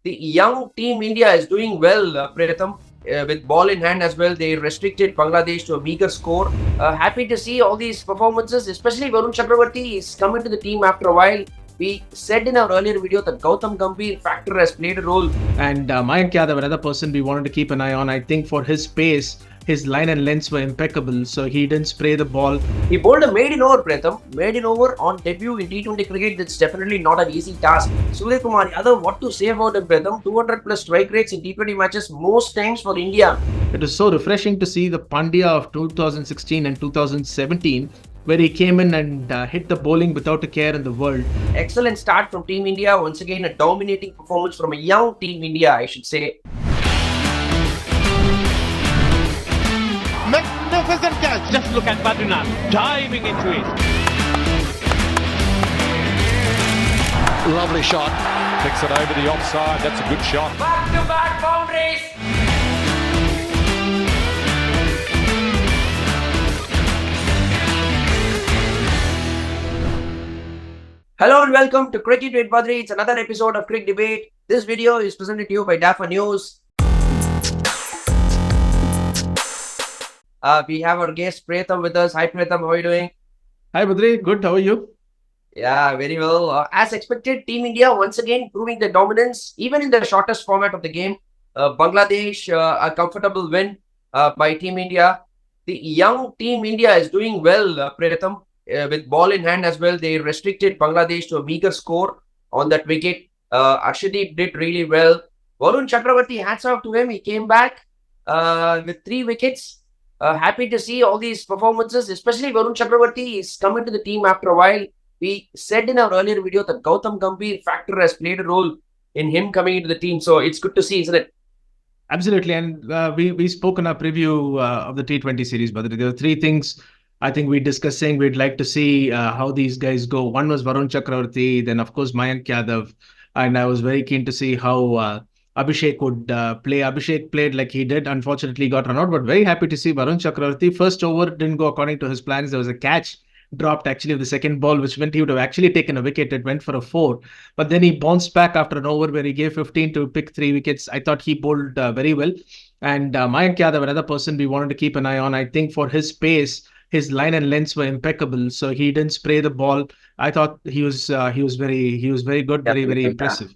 The young team India is doing well, Pratham, with ball in hand as well. They restricted Bangladesh to a meager score. Happy to see all these performances, especially Varun Chakravarti is coming to the team after a while. We said in our earlier video that Gautam Gambhir factor has played a role. And Mayank Yadav, another person we wanted to keep an eye on. I think for his pace, his line and lengths were impeccable, so he didn't spray the ball. He bowled a maiden over, Pratham. Maiden over on debut in T20 cricket, that's definitely not an easy task. Surya Kumar Yadav, what to say about him, Pratham? 200 plus strike rates in T20 matches, most times for India. It was so refreshing to see the Pandya of 2016 and 2017, where he came in and hit the bowling without a care in the world. Excellent start from Team India. Once again, a dominating performance from a young Team India, I should say. Magnificent catch. Just look at Badri now, diving into it. Lovely shot. Picks it over the offside. That's a good shot. Back-to-back boundaries. Hello and welcome to Cric It with Badri. It's another episode of Cric Debate. This video is presented to you by DIVO News. We have our guest Pratham with us. Hi Pratham, how are you doing? Hi Badri, good, how are you? Yeah, very well. As expected, Team India once again proving their dominance, even in the shortest format of the game. Bangladesh, a comfortable win by Team India. The young Team India is doing well, Pratham. With ball in hand as well, they restricted Bangladesh to a meager score on that wicket. Arshdeep did really well. Varun Chakravarti, hats off to him. He came back with 3 wickets. Happy to see all these performances, especially Varun Chakravarti is coming to the team after a while. We said in our earlier video that Gautam Gambhir factor has played a role in him coming into the team. So it's good to see, isn't it? Absolutely, and we spoke in our preview of the T20 series, but there were 3 things I think we're discussing. We'd like to see how these guys go. One was Varun Chakravarti, then of course Mayank Yadav, and I was very keen to see how Abhishek would play. Abhishek played like he did. Unfortunately, got run out, but very happy to see Varun Chakravarti. First over didn't go according to his plans. There was a catch dropped actually of the second ball, which meant he would have actually taken a wicket. It went for a 4, but then he bounced back after an over where he gave 15 to pick 3 wickets. I thought he bowled very well. And Mayank Yadav, another person we wanted to keep an eye on. I think for his pace, his line and lengths were impeccable, so he didn't spray the ball. I thought he was very good, very impressive.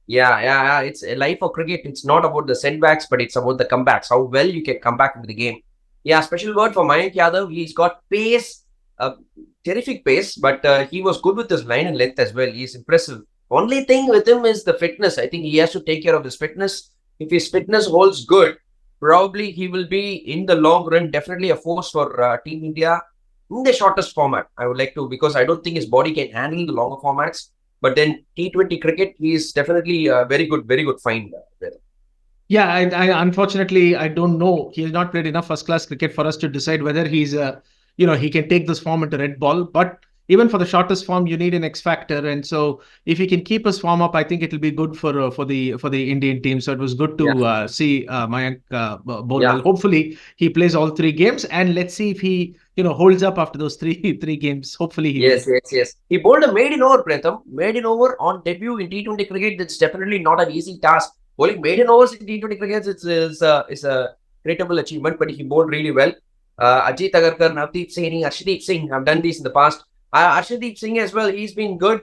Yeah. It's a life of cricket. It's not about the setbacks, but it's about the comebacks. How well you can come back into the game. Yeah, special word for Mayank Yadav. He's got pace, terrific pace, but he was good with his line and length as well. He's impressive. Only thing with him is the fitness. I think he has to take care of his fitness. If his fitness holds good, probably he will be in the long run definitely a force for Team India in the shortest format. I would like to, because I don't think his body can handle the longer formats. But then T20 cricket, he is definitely very good find. Yeah, I unfortunately I don't know. He has not played enough first class cricket for us to decide whether he's he can take this form into red ball. But even for the shortest form, you need an X factor, and so if he can keep his form up, I think it will be good for the Indian team. So it was good to see Mayank bowl well. Hopefully he plays all 3 games, and let's see if he holds up after those three games. Hopefully he will. Yes. He bowled a maiden over, Pratham. Maiden over on debut in T20 cricket. That's definitely not an easy task. Bowling maiden overs in T20 cricket is a greatable achievement, but he bowled really well. Ajit Agarkar, Navdeep Singh, Arshdeep Singh have done this in the past. Arshdeep Singh as well, he's been good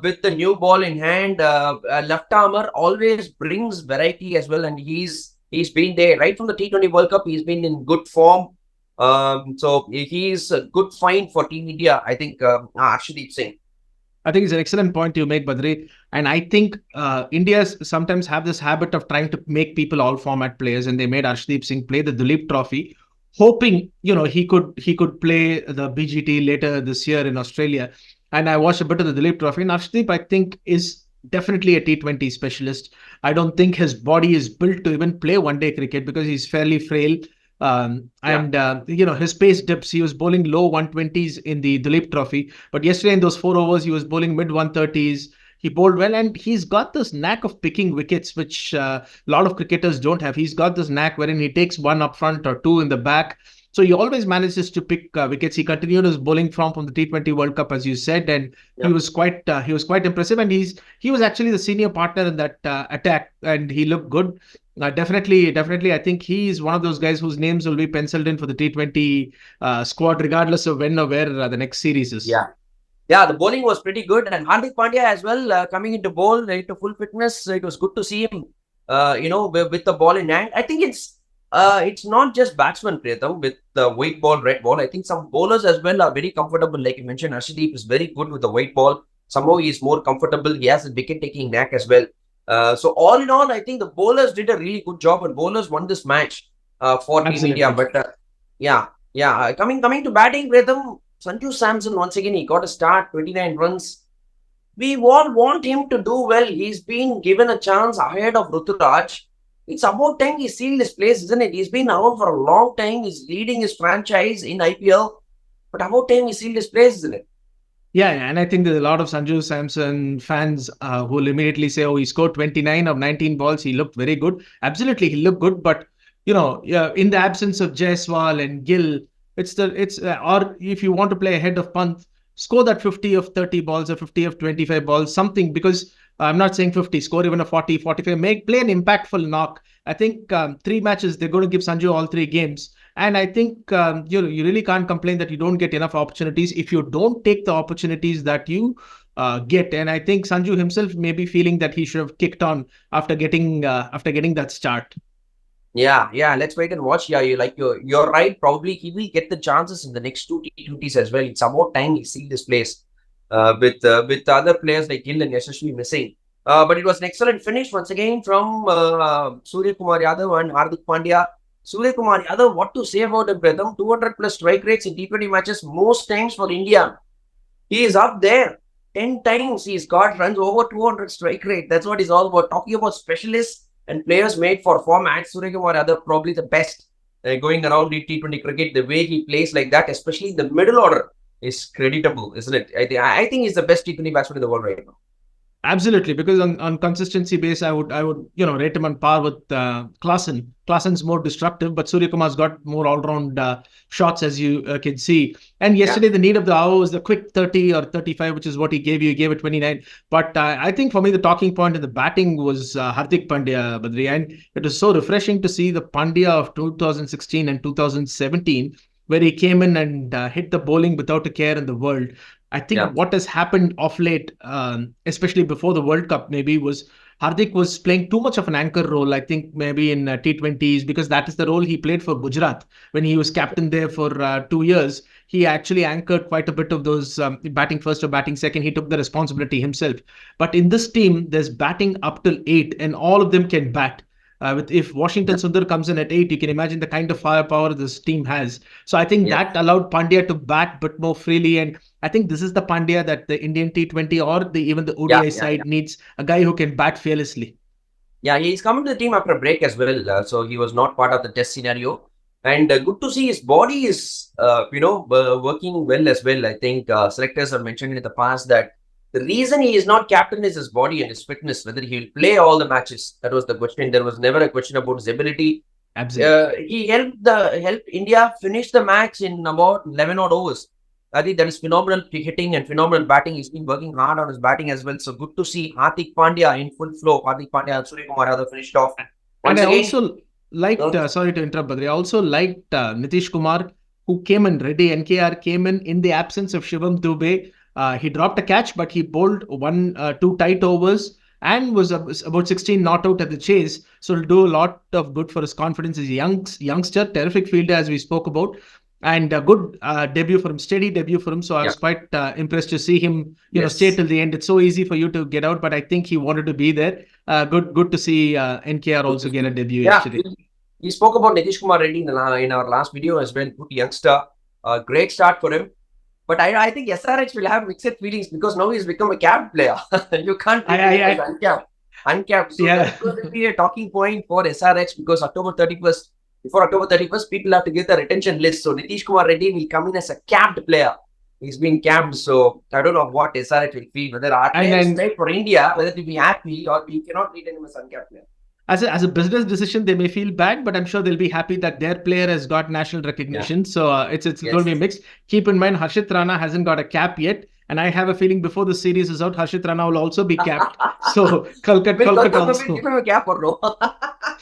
with the new ball in hand. Left armour always brings variety as well, and he's been there right from the T20 World Cup. He's been in good form. So he's a good find for Team India, I think, Arshdeep Singh. I think it's an excellent point you make, Badri. And I think India sometimes have this habit of trying to make people all format players, and they made Arshdeep Singh play the Duleep Trophy, hoping he could play the BGT later this year in Australia. And I watched a bit of the Duleep Trophy, and Arshdeep, I think, is definitely a T20 specialist. I don't think his body is built to even play one-day cricket because he's fairly frail. His pace dips. He was bowling low 120s in the Duleep Trophy, but yesterday in those 4 overs, he was bowling mid 130s. He bowled well, and he's got this knack of picking wickets, which a lot of cricketers don't have. He's got this knack wherein he takes 1 up front or 2 in the back, So he always manages to pick wickets. He continued his bowling form from the T20 World Cup, as you said, and he was quite impressive. And he was actually the senior partner in that attack, and he looked good. Definitely, I think he is one of those guys whose names will be penciled in for the T20 squad, regardless of when or where the next series is. Yeah, the bowling was pretty good, and Hardik Pandya as well coming into bowl into full fitness. It was good to see him, with the ball in hand. I think it's not just batsmen, Priyatham, with the white ball, red ball. I think some bowlers as well are very comfortable. Like you mentioned, Arshdeep is very good with the white ball. Somehow he is more comfortable. He has a wicket-taking knack as well. So all in all, I think the bowlers did a really good job, and bowlers won this match for Team India. But coming to batting, Priyatham, Sanju Samson, once again, he got a start, 29 runs. We all want him to do well. He's been given a chance ahead of Ruturaj. It's about time he sealed his place, isn't it? He's been around for a long time. He's leading his franchise in IPL. But about time he sealed his place, isn't it? Yeah, and I think there's a lot of Sanju Samson fans who will immediately say, oh, he scored 29 of 19 balls. He looked very good. Absolutely, he looked good. But, in the absence of Jaiswal and Gill, or if you want to play ahead of Pant, score that 50 of 30 balls or 50 of 25 balls, something, because I'm not saying 50, score even a 40, 45, play an impactful knock. I think 3 matches, they're going to give Sanju all 3 games. And I think you really can't complain that you don't get enough opportunities if you don't take the opportunities that you get. And I think Sanju himself may be feeling that he should have kicked on after getting that start. Yeah. Let's wait and watch. Yeah, you're right. Probably he will get the chances in the next 2 T20s as well. It's about time he sealed this place with other players like Gill and Yashasvi missing. But it was an excellent finish once again from Surya Kumar Yadav and Hardik Pandya. Surya Kumar Yadav, what to say about him, Pratham? 200 plus strike rates in T20 matches, most times for India. He is up there. 10 times he's got runs over 200 strike rate. That's what he's all about. Talking about specialists and players made for formats, Surya Kumar Yadav probably the best going around in T20 cricket. The way he plays like that, especially in the middle order, is creditable, isn't it? I think he's the best T20 batsman in the world right now. Absolutely, because on consistency base, I would rate him on par with Klaasen. Klaasen's more destructive, but Surya Kumar's got more all-round shots, as you can see. And yesterday, the need of the hour was the quick 30 or 35, which is what he gave you. He gave it 29. But I think for me, the talking point in the batting was Hardik Pandya, Badri. And it was so refreshing to see the Pandya of 2016 and 2017, where he came in and hit the bowling without a care in the world. I think what has happened of late, especially before the World Cup, maybe was Hardik was playing too much of an anchor role. I think maybe in T20s, because that is the role he played for Gujarat when he was captain there for 2 years. He actually anchored quite a bit of those batting first or batting second. He took the responsibility himself. But in this team, there's batting up till 8, and all of them can bat. If Washington Sundar comes in at 8, you can imagine the kind of firepower this team has. So I think that allowed Pandya to bat but more freely. And I think this is the Pandya that the Indian T20 or even the ODI side needs, a guy who can bat fearlessly. Yeah, he's coming to the team after a break as well. So he was not part of the test scenario. And good to see his body is, working well as well. I think selectors have mentioned in the past that the reason he is not captain is his body and his fitness, whether he'll play all the matches. That was the question. There was never a question about his ability. Absolutely. He helped India finish the match in about 11 odd overs. I think that is phenomenal hitting and phenomenal batting. He's been working hard on his batting as well. So good to see Hardik Pandya in full flow. Hardik Pandya and Surya Kumar Yadav finished off. And I also liked, sorry to interrupt, Badri, I also liked Nitish Kumar, who came in ready. NKR came in the absence of Shivam Dubey. He dropped a catch, but he bowled 2 tight overs and was about 16 not out at the chase. So it'll do a lot of good for his confidence. He's a youngster, terrific fielder, as we spoke about. And a good debut for him, steady debut for him. So I was quite impressed to see him, stay till the end. It's so easy for you to get out, but I think he wanted to be there. Good to see NKR also get a debut yesterday. We spoke about Nitish Kumar Reddy in our last video as well. Good youngster, great start for him. But I think SRH will have mixed feelings because now he's become a capped player. You can't uncapped. So that will be a talking point for SRH because before October 31st, people have to give the retention list. So Nitish Kumar Reddy will come in as a capped player. He's been capped. So I don't know what SRH will feel. Whether our players play for India, whether to be happy or we cannot retain him as uncapped player. as a business decision, they may feel bad, but I'm sure they'll be happy that their player has got national recognition. So it's going to be mixed. Keep in mind, Harshit Rana hasn't got a cap yet. And I have a feeling before the series is out, Harshit Rana will also be capped. So Kolkata also. Give him a cap or no?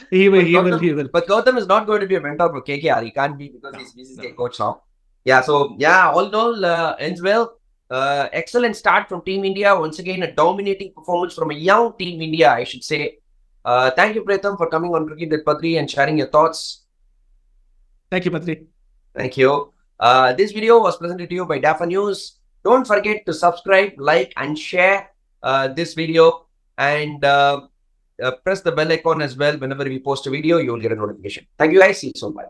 He will. But Gautam is not going to be a mentor for KKR. He can't be because he's BCCI coach now. Yeah, so all in all, ends well. Excellent start from Team India. Once again, a dominating performance from a young Team India, I should say. Thank you, Pratham, for coming on Cric It, Badri, and sharing your thoughts. Thank you, Badri. Thank you. This video was presented to you by DAFA News. Don't forget to subscribe, like, and share this video, and press the bell icon as well. Whenever we post a video, you will get a notification. Thank you, guys. See you soon. Bye.